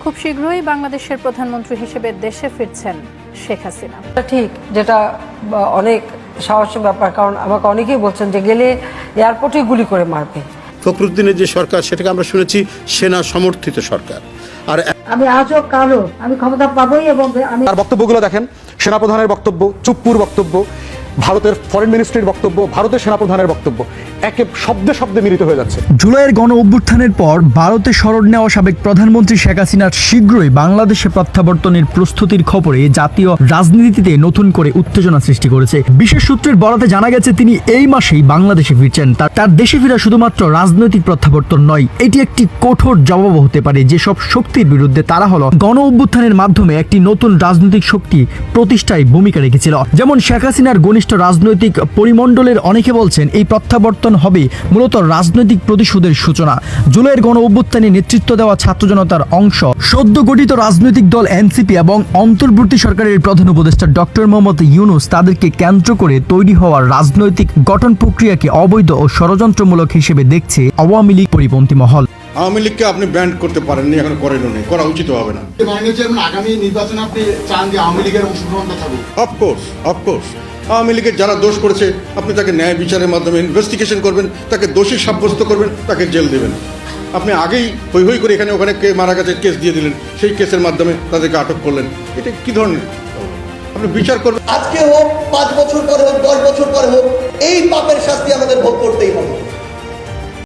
খুব শীঘ্রই বাংলাদেশের প্রধানমন্ত্রী হিসেবে দেশে ফিরছেন শেখ হাসিনা। ঠিক, যেটা অনেক সাহসের ব্যাপার, কারণ আমাকে অনেকেই বলছেন যে গেলে এয়ারপোর্টে গুলি করে মারবে। ফখরুদ্দিনের যে সরকার, সেটাকে আমরা শুনেছি সেনা সমর্থিত সরকার। আর আমি আজও কালো, আমি ক্ষমতা পাবোই। এবং আমি তার বক্তব্যগুলো দেখেন, সেনাপ্রধানের বক্তব্য, চুপ্পুর বক্তব্য, ভারতের ফরেন মিনিস্ট্রির বক্তব্য, ভারতের সেনাপ্রধানের বক্তব্য একে শব্দে শব্দে মিলিত হয়ে যাচ্ছে। জুলাইয়ের গণ অভ্যুত্থানের পর ভারতে শরণ নেওয়া সাবেক প্রধানমন্ত্রী শেখ হাসিনার শীঘ্রই বাংলাদেশে প্রত্যাবর্তনের প্রস্তুতির খবরে জাতীয় রাজনীতিতে নতুন করে উত্তেজনা সৃষ্টি করেছে। বিশেষ সূত্রের বরাতে জানা গেছে তিনি এই মাসেই বাংলাদেশে ফিরছেন। তার দেশে ফেরা শুধুমাত্র রাজনৈতিক প্রত্যাবর্তন নয়, এটি একটি কঠোর জবাব হতে পারে যেসব শক্তির বিরুদ্ধে তারা হলো গণ অভ্যুত্থানের মাধ্যমে একটি নতুন রাজনৈতিক শক্তি প্রতিষ্ঠায় ভূমিকা রেখেছিল। যেমন শেখ হাসিনার ঘনিষ্ঠ রাজনৈতিক পরিমণ্ডলের অনেকে বলছেন এই প্রত্যাবর্তন হবে মূলত রাজনৈতিক প্রতিশোধের সূচনা। জুলাইয়ের গণ অভ্যুত্থানে নেতৃত্ব দেওয়া ছাত্র জনতার অংশ সদ্য গঠিত রাজনৈতিক দল এনসিপি এবং অন্তর্বর্তী সরকারের প্রধান উপদেষ্টা ডক্টর মোহাম্মদ ইউনূস তাদেরকে কেন্দ্র করে তৈরি হওয়া রাজনৈতিক গঠন প্রক্রিয়াকে অবৈধ ও ষড়যন্ত্রমূলক হিসেবে দেখছে আওয়ামী লীগ পরিপন্থী মহল। আওয়ামী লীগকে আপনি ব্যান্ড করতে পারেননি, এখন করেনও নেই, করা উচিত হবে না। আগামী নির্বাচনে আপনি চান যে আওয়ামী লীগের অংশগ্রহণটা থাকুক? অফকোর্স আওয়ামী লীগের যারা দোষ করেছে আপনি তাকে ন্যায় বিচারের মাধ্যমে ইনভেস্টিগেশন করবেন, তাকে দোষী সাব্যস্ত করবেন, তাকে জেল দেবেন। আপনি আগেই হৈ হৈ করে এখানে ওখানে কে মারা গেছে কেস দিয়ে দিলেন, সেই কেসের মাধ্যমে তাদেরকে আটক করলেন। এটা কি ধরনের? আপনি বিচার করবেন। আজকে হোক, 5 বছর পরে হোক, 10 বছর পরে হোক, এই পাপের শাস্তি আমাদের ভোগ করতেই হবে।